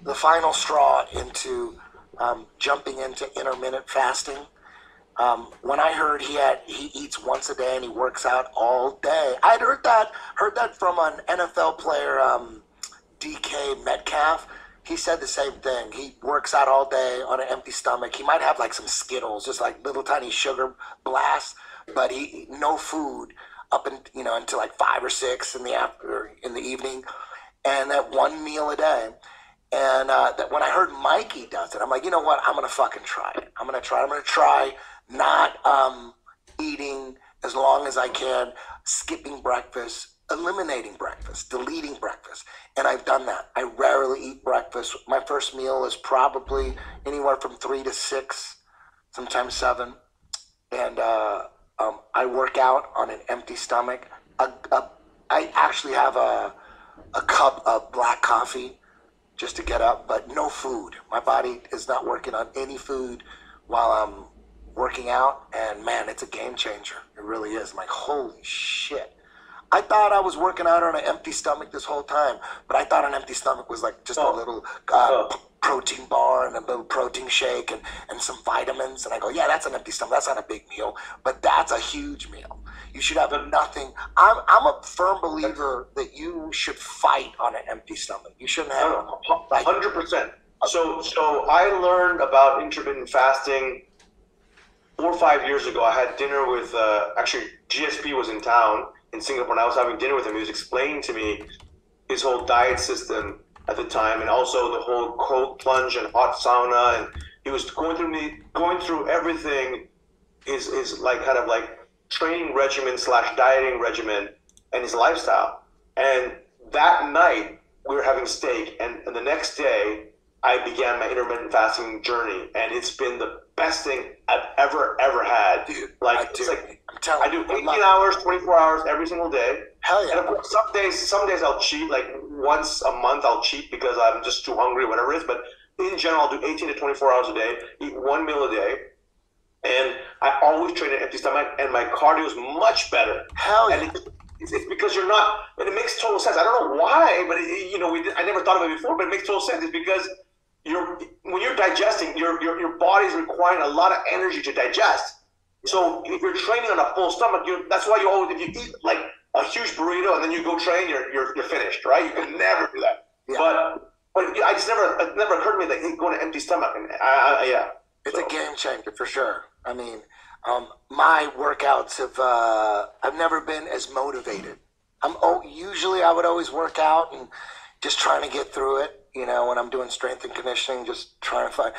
the final straw into jumping into intermittent fasting. When I heard he eats once a day and he works out all day, I'd heard that from an NFL player, DK Metcalf. He said the same thing. He works out all day on an empty stomach. He might have like some Skittles, just like little tiny sugar blasts, but he no food until like 5 or 6 in the evening, and that one meal a day. And that when I heard Mikey does it, I'm like, you know what? I'm gonna fucking try it. I'm gonna try not eating as long as I can, skipping breakfast, eliminating breakfast, deleting breakfast. And I've done that. I rarely eat breakfast. My first meal is probably anywhere from 3 to 6, sometimes 7. And I work out on an empty stomach. I actually have a cup of black coffee just to get up, but no food. My body is not working on any food while I'm working out, and man, it's a game changer. It really is. I'm like, holy shit. I thought I was working out on an empty stomach this whole time, but I thought an empty stomach was like just a little protein bar and a little protein shake and some vitamins. And I go, yeah, that's an empty stomach. That's not a big meal, but that's a huge meal. You should have nothing. I'm a firm believer that you should fight on an empty stomach. You shouldn't have 100%. So I learned about intermittent fasting 4 or 5 years ago. I had dinner with actually GSP was in town in Singapore, and I was having dinner with him. He was explaining to me his whole diet system at the time, and also the whole cold plunge and hot sauna, and he was going through everything. His like kind of like training regimen / dieting regimen and his lifestyle. And that night we were having steak, and the next day I began my intermittent fasting journey, and it's been the best thing I've ever had. Dude, like I it's like I do 18 hours, 24 hours every single day. Hell yeah. And of course, some days I'll cheat, like once a month I'll cheat because I'm just too hungry, whatever it is. But in general, I'll do 18 to 24 hours a day, eat one meal a day. And I always train an empty stomach, and my cardio is much better. Hell yeah. And it's because you're not, and it makes total sense. I don't know why, but I never thought of it before, but it makes total sense. It's because when you're digesting, your body's requiring a lot of energy to digest. So if you're training on a full stomach, that's why you always, if you eat like a huge burrito and then you go train, you're finished, right? You can never do that. Yeah. But it never occurred to me that going to empty stomach, and yeah. It's a game changer for sure. I mean, my workouts I've never been as motivated. Usually I would always work out and just trying to get through it. When I'm doing strength and conditioning, just trying to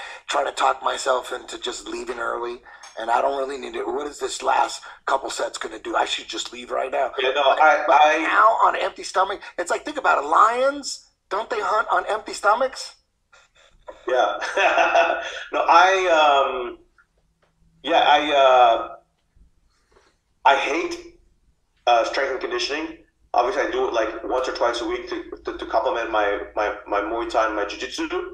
talk myself into just leaving early. And I don't really need to. What is this last couple sets going to do? I should just leave right now. Yeah, no, but now on an empty stomach, it's like, think about it. Lions, don't they hunt on empty stomachs? Yeah. No, I hate strength and conditioning. Obviously, I do it like once or twice a week to complement my Muay Thai and my Jiu-Jitsu,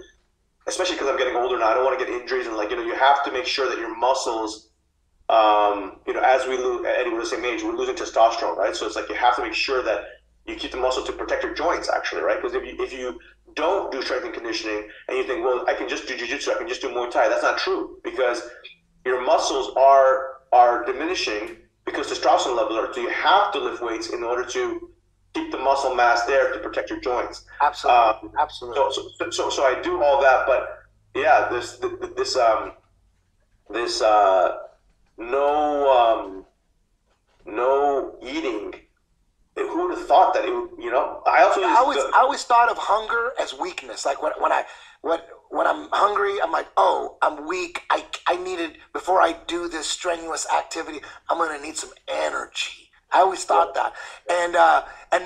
especially because I'm getting older now. I don't want to get injuries, and you have to make sure that your muscles, as we lose, Eddie, we're the same age, we're losing testosterone, right? So it's like you have to make sure that you keep the muscle to protect your joints, actually, right? Because if you don't do strength and conditioning and you think, well, I can just do jiu-jitsu, I can just do Muay Thai, that's not true, because your muscles are diminishing because testosterone levels are. So you have to lift weights in order to keep the muscle mass there to protect your joints. Absolutely, absolutely. So I do all that, but yeah, this no eating. Who would have thought that it would? I always thought of hunger as weakness. Like when I'm hungry, I'm like, oh, I'm weak. I needed, before I do this strenuous activity, I'm gonna need some energy. I always thought that. And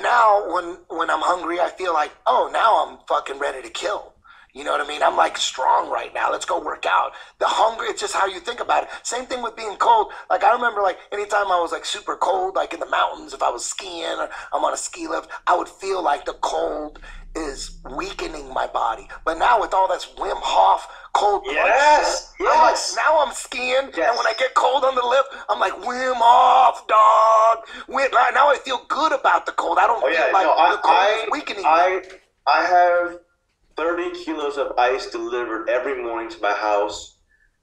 now when I'm hungry, I feel like, oh, now I'm fucking ready to kill. You know what I mean? I'm like strong right now. Let's go work out. The hunger, it's just how you think about it. Same thing with being cold. Like I remember like anytime I was like super cold, like in the mountains, if I was skiing or I'm on a ski lift, I would feel like the cold is weakening my body. But now with all this Wim Hof cold plunge, I'm like, now I'm skiing, and when I get cold on the lift, I'm like, Wim Hof, dog. Now I feel good about the cold. I don't feel like the cold is weakening me. I have 30 kilos of ice delivered every morning to my house